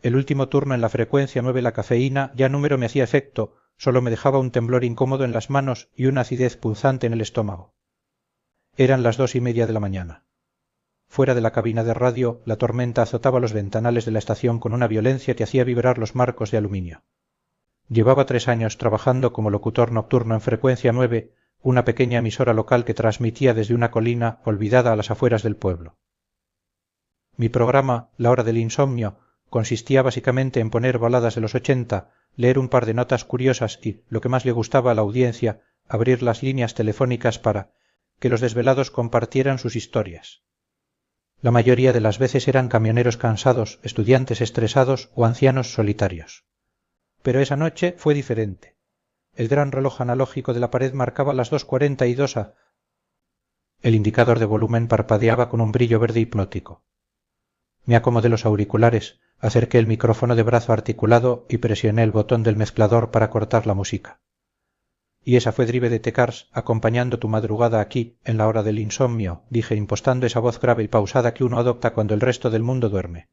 El último turno en la frecuencia 9 la cafeína ya número me hacía efecto, solo me dejaba un temblor incómodo en las manos y una acidez punzante en el estómago. Eran las 2:30 de la mañana. Fuera de la cabina de radio, la tormenta azotaba los ventanales de la estación con una violencia que hacía vibrar los marcos de aluminio. Llevaba 3 años trabajando como locutor nocturno en frecuencia 9, una pequeña emisora local que transmitía desde una colina olvidada a las afueras del pueblo. Mi programa, La hora del insomnio, consistía básicamente en poner baladas de los 80, leer un par de notas curiosas y, lo que más le gustaba a la audiencia, abrir las líneas telefónicas para que los desvelados compartieran sus historias. La mayoría de las veces eran camioneros cansados, estudiantes estresados o ancianos solitarios. Pero esa noche fue diferente. El gran reloj analógico de la pared marcaba las 2:42 a... El indicador de volumen parpadeaba con un brillo verde hipnótico. Me acomodé los auriculares, acerqué el micrófono de brazo articulado y presioné el botón del mezclador para cortar la música. Y esa fue Drive de Tecars acompañando tu madrugada aquí, en la hora del insomnio, dije impostando esa voz grave y pausada que uno adopta cuando el resto del mundo duerme.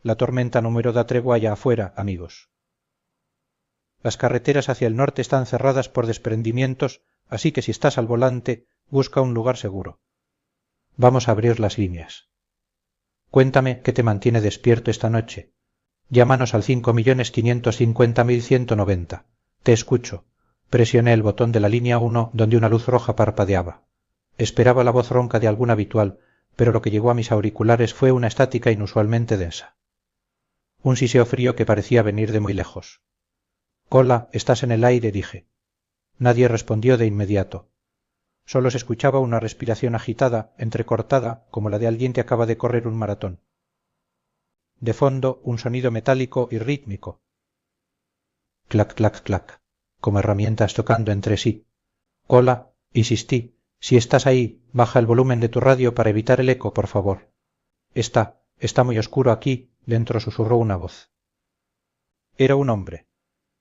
La tormenta número da tregua allá afuera, amigos. Las carreteras hacia el norte están cerradas por desprendimientos, así que si estás al volante, busca un lugar seguro. Vamos a abrir las líneas. Cuéntame qué te mantiene despierto esta noche. Llámanos al 5.550.190. Te escucho. Presioné el botón de la línea 1 donde una luz roja parpadeaba. Esperaba la voz ronca de algún habitual, pero lo que llegó a mis auriculares fue una estática inusualmente densa. Un siseo frío que parecía venir de muy lejos. «Hola, estás en el aire», dije. Nadie respondió de inmediato. Solo se escuchaba una respiración agitada, entrecortada, como la de alguien que acaba de correr un maratón. De fondo, un sonido metálico y rítmico. Clac, clac, clac, como herramientas tocando entre sí. «Hola», insistí, «si estás ahí, baja el volumen de tu radio para evitar el eco, por favor». Está muy oscuro aquí», dentro susurró una voz. Era un hombre.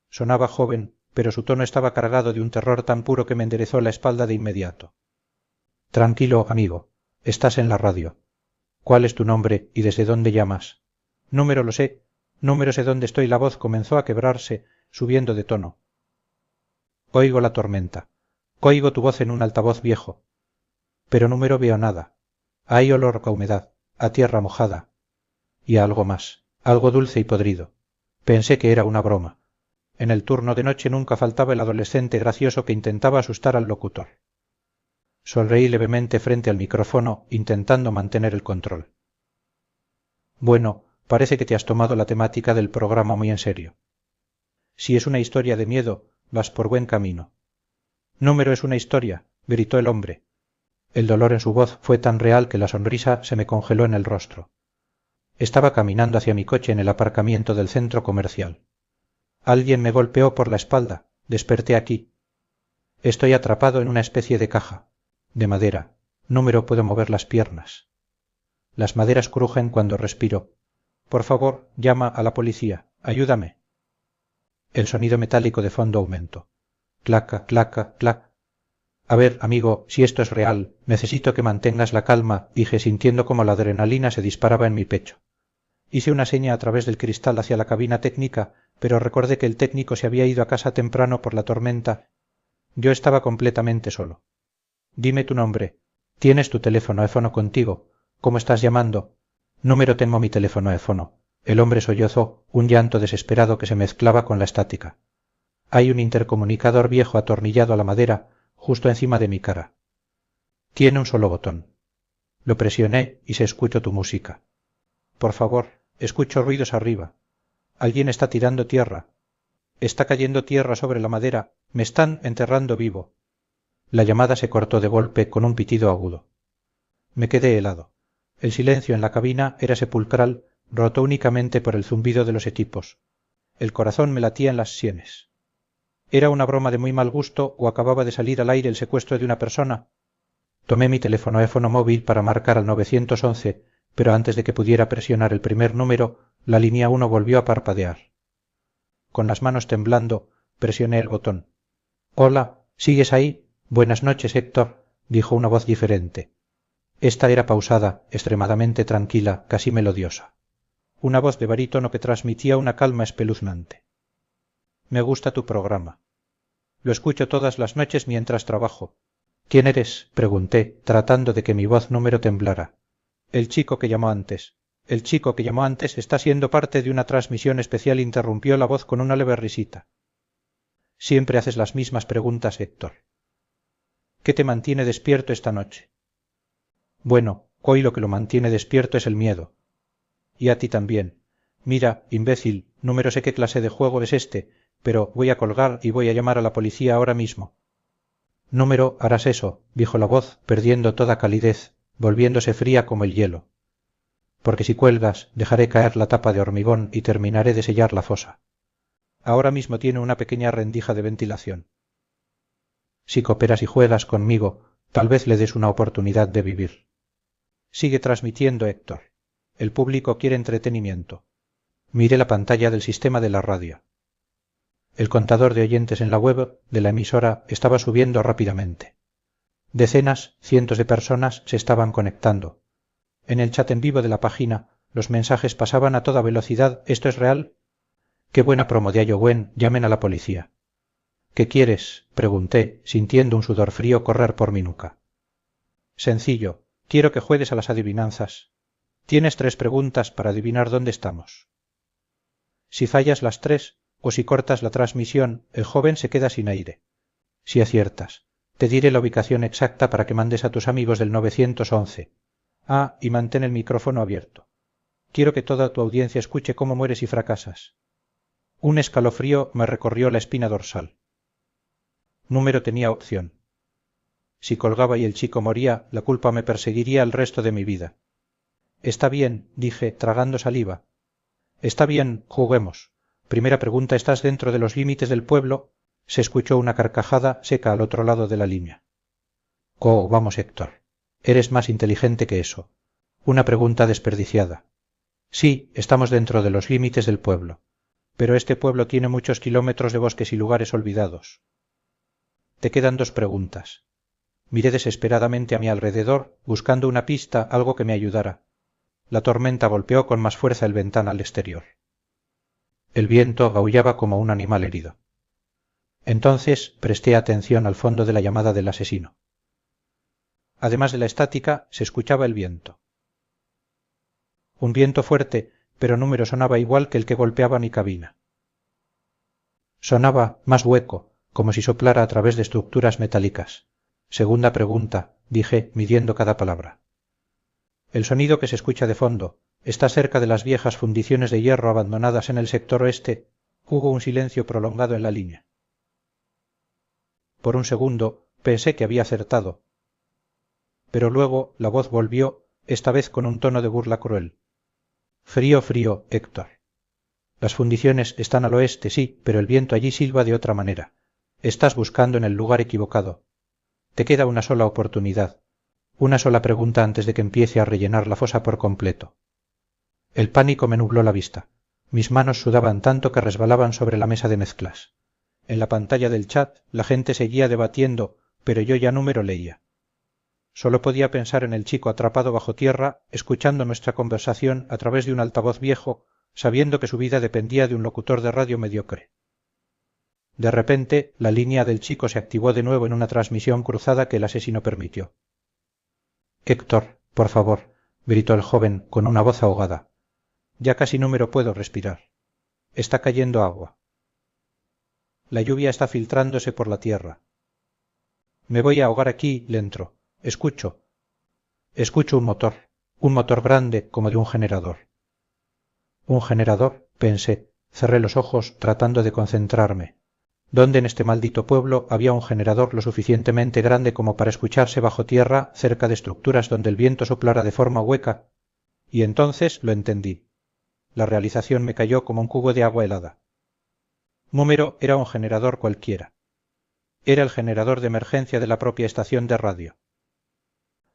Sonaba joven, pero su tono estaba cargado de un terror tan puro que me enderezó la espalda de inmediato. «Tranquilo, amigo. Estás en la radio. ¿Cuál es tu nombre y desde dónde llamas?» «Número lo sé. Número sé dónde estoy». La voz comenzó a quebrarse, subiendo de tono. «Oigo la tormenta. Oigo tu voz en un altavoz viejo. Pero número veo nada. Hay olor a humedad, a tierra mojada. Y a algo más, algo dulce y podrido. Pensé que era una broma. En el turno de noche nunca faltaba el adolescente gracioso que intentaba asustar al locutor». Sonreí levemente frente al micrófono, intentando mantener el control. «Bueno, parece que te has tomado la temática del programa muy en serio. Si es una historia de miedo, vas por buen camino». «Número es una historia», gritó el hombre. El dolor en su voz fue tan real que la sonrisa se me congeló en el rostro. Estaba caminando hacia mi coche en el aparcamiento del centro comercial. Alguien me golpeó por la espalda. Desperté aquí. Estoy atrapado en una especie de caja. De madera. Número puedo mover las piernas. Las maderas crujen cuando respiro. Por favor, llama a la policía. Ayúdame. El sonido metálico de fondo aumentó. Claca, claca, clac. A ver, amigo, si esto es real, necesito que mantengas la calma, dije sintiendo como la adrenalina se disparaba en mi pecho. Hice una seña a través del cristal hacia la cabina técnica, pero recordé que el técnico se había ido a casa temprano por la tormenta. Yo estaba completamente solo. «Dime tu nombre. ¿Tienes tu teléfono contigo? ¿Cómo estás llamando?» «Número, tengo mi teléfono». El hombre sollozó, un llanto desesperado que se mezclaba con la estática. «Hay un intercomunicador viejo atornillado a la madera, justo encima de mi cara. Tiene un solo botón. Lo presioné y se escuchó tu música. Por favor, escucho ruidos arriba. Alguien está tirando tierra. Está cayendo tierra sobre la madera. Me están enterrando vivo». La llamada se cortó de golpe con un pitido agudo. Me quedé helado. El silencio en la cabina era sepulcral, roto únicamente por el zumbido de los equipos. El corazón me latía en las sienes. ¿Era una broma de muy mal gusto o acababa de salir al aire el secuestro de una persona? Tomé mi teléfono móvil para marcar al 911, pero antes de que pudiera presionar el primer número, la línea 1 volvió a parpadear. Con las manos temblando, presioné el botón. «Hola, ¿sigues ahí? Buenas noches, Héctor», dijo una voz diferente. Esta era pausada, extremadamente tranquila, casi melodiosa. una voz de barítono que transmitía una calma espeluznante. Me gusta tu programa. Lo escucho todas las noches mientras trabajo. ¿Quién eres?, pregunté, tratando de que mi voz número temblara. El chico que llamó antes. El chico que llamó antes está siendo parte de una transmisión especial, interrumpió la voz con una leve risita. Siempre haces las mismas preguntas, Héctor. ¿Qué te mantiene despierto esta noche? Bueno, hoy lo que lo mantiene despierto es el miedo. Y a ti también. Mira, imbécil, número sé qué clase de juego es este, pero voy a colgar y voy a llamar a la policía ahora mismo. Número, harás eso, dijo la voz, perdiendo toda calidez, volviéndose fría como el hielo. Porque si cuelgas, dejaré caer la tapa de hormigón y terminaré de sellar la fosa. Ahora mismo tiene una pequeña rendija de ventilación. Si cooperas y juegas conmigo, tal vez le des una oportunidad de vivir. Sigue transmitiendo, Héctor. El público quiere entretenimiento. Miré la pantalla del sistema de la radio. El contador de oyentes en la web de la emisora estaba subiendo rápidamente. Decenas, cientos de personas se estaban conectando. En el chat en vivo de la página, los mensajes pasaban a toda velocidad. ¿Esto es real? Qué buena promo de Iowen, llamen a la policía. ¿Qué quieres?, pregunté, sintiendo un sudor frío correr por mi nuca. Sencillo, quiero que juegues a las adivinanzas. Tienes 3 preguntas para adivinar dónde estamos. Si fallas las 3, o si cortas la transmisión, el joven se queda sin aire. Si aciertas, te diré la ubicación exacta para que mandes a tus amigos del 911. Ah, y mantén el micrófono abierto. Quiero que toda tu audiencia escuche cómo mueres y fracasas. Un escalofrío me recorrió la espina dorsal. Número tenía opción. Si colgaba y el chico moría, la culpa me perseguiría el resto de mi vida. Está bien, dije, tragando saliva. Está bien, juguemos. Primera pregunta, ¿estás dentro de los límites del pueblo? Se escuchó una carcajada seca al otro lado de la línea. Oh, vamos, Héctor. Eres más inteligente que eso. Una pregunta desperdiciada. Sí, estamos dentro de los límites del pueblo. Pero este pueblo tiene muchos kilómetros de bosques y lugares olvidados. Te quedan 2 preguntas. Miré desesperadamente a mi alrededor, buscando una pista, algo que me ayudara. La tormenta golpeó con más fuerza el ventanal exterior. El viento aullaba como un animal herido. Entonces presté atención al fondo de la llamada del asesino. Además de la estática, se escuchaba el viento. Un viento fuerte, pero número sonaba igual que el que golpeaba mi cabina. Sonaba más hueco, como si soplara a través de estructuras metálicas. Segunda pregunta, dije, midiendo cada palabra. El sonido que se escucha de fondo está cerca de las viejas fundiciones de hierro abandonadas en el sector oeste. Hubo un silencio prolongado en la línea. Por un segundo pensé que había acertado, pero luego la voz volvió, esta vez con un tono de burla cruel. Frío, frío, Héctor. Las fundiciones están al oeste, sí, pero el viento allí silba de otra manera. Estás buscando en el lugar equivocado. Te queda una sola oportunidad. Una sola pregunta antes de que empiece a rellenar la fosa por completo. El pánico me nubló la vista. Mis manos sudaban tanto que resbalaban sobre la mesa de mezclas. En la pantalla del chat la gente seguía debatiendo, pero yo ya número leía. Solo podía pensar en el chico atrapado bajo tierra, escuchando nuestra conversación a través de un altavoz viejo, sabiendo que su vida dependía de un locutor de radio mediocre. De repente, la línea del chico se activó de nuevo en una transmisión cruzada que el asesino permitió. Héctor, por favor, gritó el joven con una voz ahogada. Ya casi número puedo respirar. Está cayendo agua. La lluvia está filtrándose por la tierra. Me voy a ahogar aquí, dentro. Escucho un motor grande como de un generador. ¿Un generador?, pensé. Cerré los ojos tratando de concentrarme. ¿Dónde en este maldito pueblo había un generador lo suficientemente grande como para escucharse bajo tierra, cerca de estructuras donde el viento soplara de forma hueca? Y entonces lo entendí. La realización me cayó como un cubo de agua helada. Número era un generador cualquiera. Era el generador de emergencia de la propia estación de radio.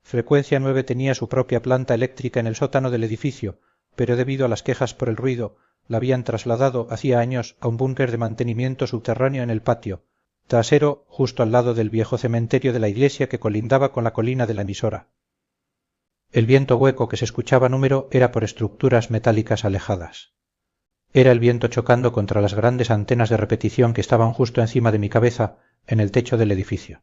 Frecuencia 9 tenía su propia planta eléctrica en el sótano del edificio, pero debido a las quejas por el ruido, la habían trasladado hacía años a un búnker de mantenimiento subterráneo en el patio, trasero justo al lado del viejo cementerio de la iglesia que colindaba con la colina de la emisora. El viento hueco que se escuchaba número era por estructuras metálicas alejadas. Era el viento chocando contra las grandes antenas de repetición que estaban justo encima de mi cabeza en el techo del edificio.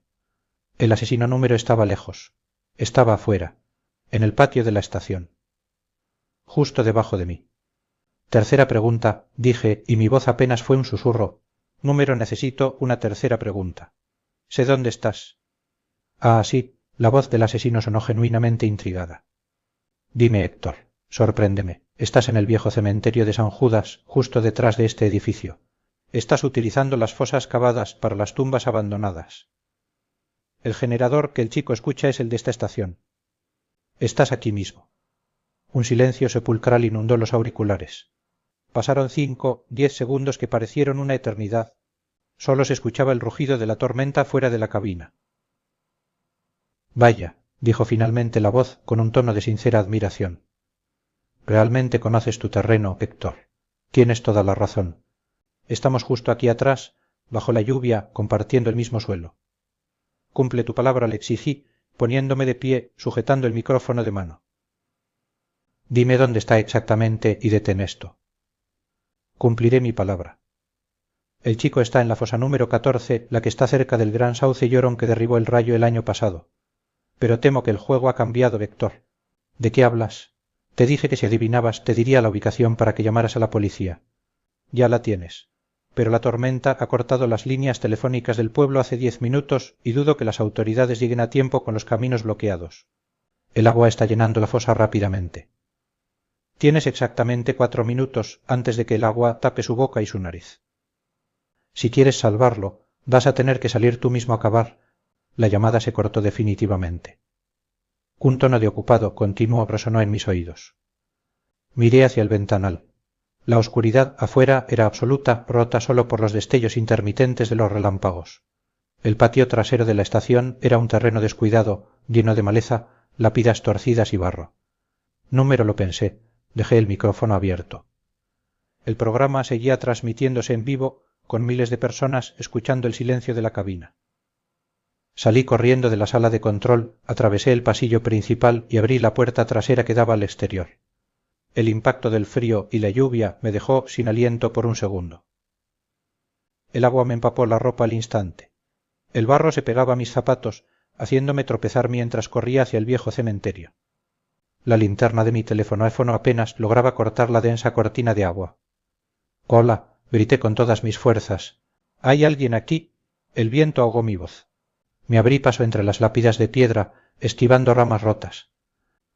El asesino número estaba lejos. Estaba afuera, en el patio de la estación. Justo debajo de mí. Tercera pregunta, dije, y mi voz apenas fue un susurro. Número, necesito una tercera pregunta. Sé dónde estás. Ah, sí, la voz del asesino sonó genuinamente intrigada. Dime, Héctor, sorpréndeme. Estás en el viejo cementerio de San Judas, justo detrás de este edificio. Estás utilizando las fosas cavadas para las tumbas abandonadas. El generador que el chico escucha es el de esta estación. Estás aquí mismo. Un silencio sepulcral inundó los auriculares. Pasaron 5, 10 segundos que parecieron una eternidad. Solo se escuchaba el rugido de la tormenta fuera de la cabina. Vaya, dijo finalmente la voz con un tono de sincera admiración. Realmente conoces tu terreno, Héctor. Tienes toda la razón. Estamos justo aquí atrás, bajo la lluvia, compartiendo el mismo suelo. Cumple tu palabra, le exigí, poniéndome de pie, sujetando el micrófono de mano. Dime dónde está exactamente y detén esto. Cumpliré mi palabra. El chico está en la fosa número 14, la que está cerca del gran sauce llorón que derribó el rayo el año pasado. Pero temo que el juego ha cambiado, Héctor. ¿De qué hablas? Te dije que si adivinabas te diría la ubicación para que llamaras a la policía. Ya la tienes. Pero la tormenta ha cortado las líneas telefónicas del pueblo hace 10 minutos y dudo que las autoridades lleguen a tiempo con los caminos bloqueados. El agua está llenando la fosa rápidamente. Tienes exactamente 4 minutos antes de que el agua tape su boca y su nariz. Si quieres salvarlo, vas a tener que salir tú mismo a cavar. La llamada se cortó definitivamente. Un tono de ocupado continuo resonó en mis oídos. Miré hacia el ventanal. La oscuridad afuera era absoluta, rota solo por los destellos intermitentes de los relámpagos. El patio trasero de la estación era un terreno descuidado, lleno de maleza, lápidas torcidas y barro. Número, lo pensé. Dejé el micrófono abierto. El programa seguía transmitiéndose en vivo, con miles de personas escuchando el silencio de la cabina. Salí corriendo de la sala de control, atravesé el pasillo principal y abrí la puerta trasera que daba al exterior. El impacto del frío y la lluvia me dejó sin aliento por un segundo. El agua me empapó la ropa al instante. El barro se pegaba a mis zapatos, haciéndome tropezar mientras corría hacia el viejo cementerio. La linterna de mi teléfono apenas lograba cortar la densa cortina de agua. «¡Hola!», grité con todas mis fuerzas. «¿Hay alguien aquí?». El viento ahogó mi voz. Me abrí paso entre las lápidas de piedra, esquivando ramas rotas.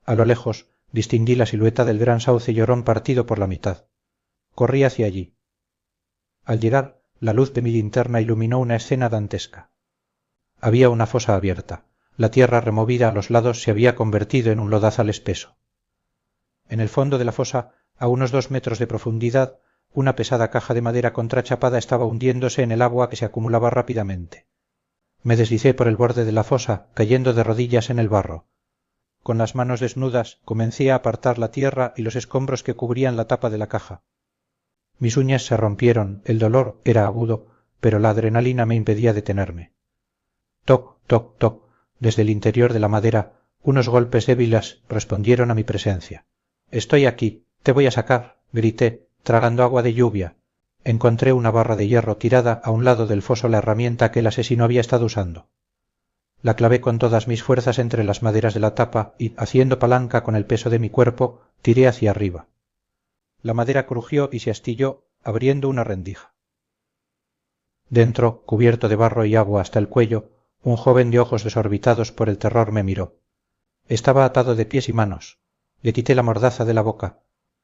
A lo lejos distinguí la silueta del gran sauce llorón partido por la mitad. Corrí hacia allí. Al llegar, la luz de mi linterna iluminó una escena dantesca. Había una fosa abierta. La tierra removida a los lados se había convertido en un lodazal espeso. En el fondo de la fosa, a unos 2 metros de profundidad, una pesada caja de madera contrachapada estaba hundiéndose en el agua que se acumulaba rápidamente. Me deslicé por el borde de la fosa, cayendo de rodillas en el barro. Con las manos desnudas comencé a apartar la tierra y los escombros que cubrían la tapa de la caja. Mis uñas se rompieron, el dolor era agudo, pero la adrenalina me impedía detenerme. Toc, toc, toc. Desde el interior de la madera, unos golpes débiles respondieron a mi presencia. «Estoy aquí, te voy a sacar», grité, tragando agua de lluvia. Encontré una barra de hierro tirada a un lado del foso, la herramienta que el asesino había estado usando. La clavé con todas mis fuerzas entre las maderas de la tapa y, haciendo palanca con el peso de mi cuerpo, tiré hacia arriba. La madera crujió y se astilló, abriendo una rendija. Dentro, cubierto de barro y agua hasta el cuello, un joven de ojos desorbitados por el terror me miró. Estaba atado de pies y manos. Le quité la mordaza de la boca.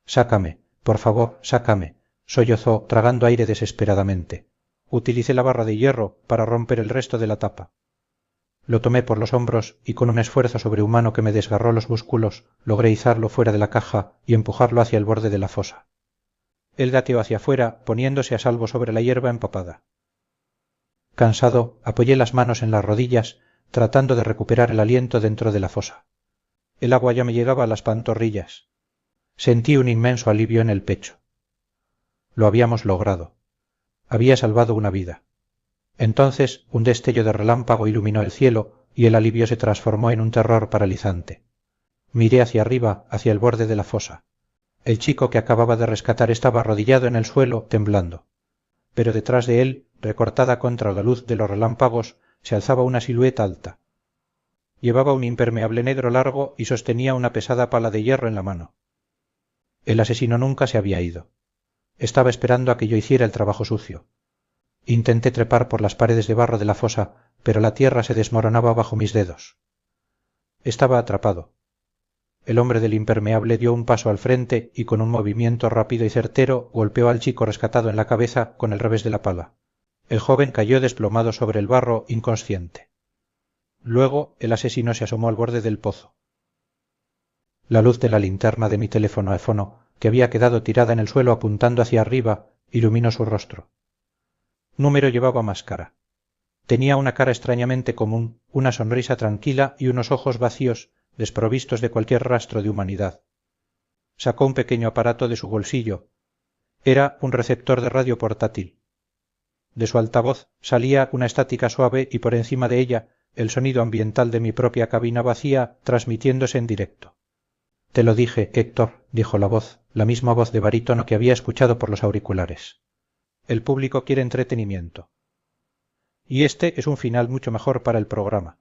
«Sácame, por favor, sácame», sollozó, tragando aire desesperadamente. Utilicé la barra de hierro para romper el resto de la tapa. Lo tomé por los hombros y con un esfuerzo sobrehumano que me desgarró los músculos, logré izarlo fuera de la caja y empujarlo hacia el borde de la fosa. Él gateó hacia afuera, poniéndose a salvo sobre la hierba empapada. Cansado, apoyé las manos en las rodillas, tratando de recuperar el aliento dentro de la fosa. El agua ya me llegaba a las pantorrillas. Sentí un inmenso alivio en el pecho. Lo habíamos logrado. Había salvado una vida. Entonces un destello de relámpago iluminó el cielo y el alivio se transformó en un terror paralizante. Miré hacia arriba, hacia el borde de la fosa. El chico que acababa de rescatar estaba arrodillado en el suelo, temblando. Pero detrás de él, recortada contra la luz de los relámpagos, se alzaba una silueta alta. Llevaba un impermeable negro largo y sostenía una pesada pala de hierro en la mano. El asesino nunca se había ido. Estaba esperando a que yo hiciera el trabajo sucio. Intenté trepar por las paredes de barro de la fosa, pero la tierra se desmoronaba bajo mis dedos. Estaba atrapado. El hombre del impermeable dio un paso al frente y con un movimiento rápido y certero golpeó al chico rescatado en la cabeza con el revés de la pala. El joven cayó desplomado sobre el barro, inconsciente. Luego el asesino se asomó al borde del pozo. La luz de la linterna de mi teléfono, que había quedado tirada en el suelo apuntando hacia arriba, iluminó su rostro. Número llevaba máscara. Tenía una cara extrañamente común, una sonrisa tranquila y unos ojos vacíos, desprovistos de cualquier rastro de humanidad. Sacó un pequeño aparato de su bolsillo. Era un receptor de radio portátil. De su altavoz salía una estática suave y por encima de ella el sonido ambiental de mi propia cabina vacía transmitiéndose en directo. «Te lo dije, Héctor», dijo la voz, la misma voz de barítono que había escuchado por los auriculares. «El público quiere entretenimiento. Y este es un final mucho mejor para el programa».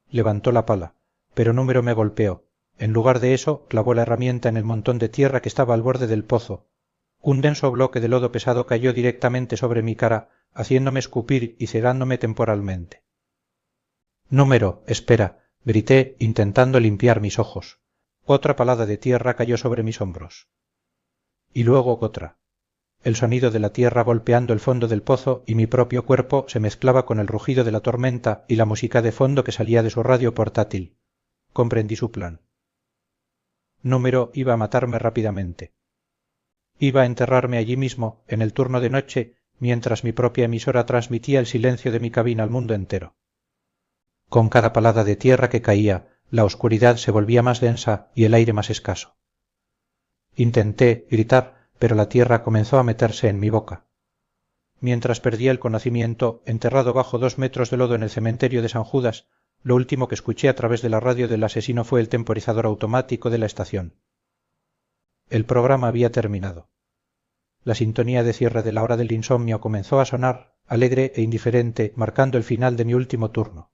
Levantó la pala, pero Número me golpeó. En lugar de eso, clavó la herramienta en el montón de tierra que estaba al borde del pozo. Un denso bloque de lodo pesado cayó directamente sobre mi cara, haciéndome escupir y cegándome temporalmente. «Número, espera», grité, intentando limpiar mis ojos. Otra palada de tierra cayó sobre mis hombros. Y luego otra. El sonido de la tierra golpeando el fondo del pozo y mi propio cuerpo se mezclaba con el rugido de la tormenta y la música de fondo que salía de su radio portátil. Comprendí su plan. Número iba a matarme rápidamente. Iba a enterrarme allí mismo, en el turno de noche, mientras mi propia emisora transmitía el silencio de mi cabina al mundo entero. Con cada palada de tierra que caía, la oscuridad se volvía más densa y el aire más escaso. Intenté gritar, pero la tierra comenzó a meterse en mi boca. Mientras perdía el conocimiento, enterrado bajo 2 metros de lodo en el cementerio de San Judas, lo último que escuché a través de la radio del asesino fue el temporizador automático de la estación. El programa había terminado. La sintonía de cierre de la hora del insomnio comenzó a sonar, alegre e indiferente, marcando el final de mi último turno.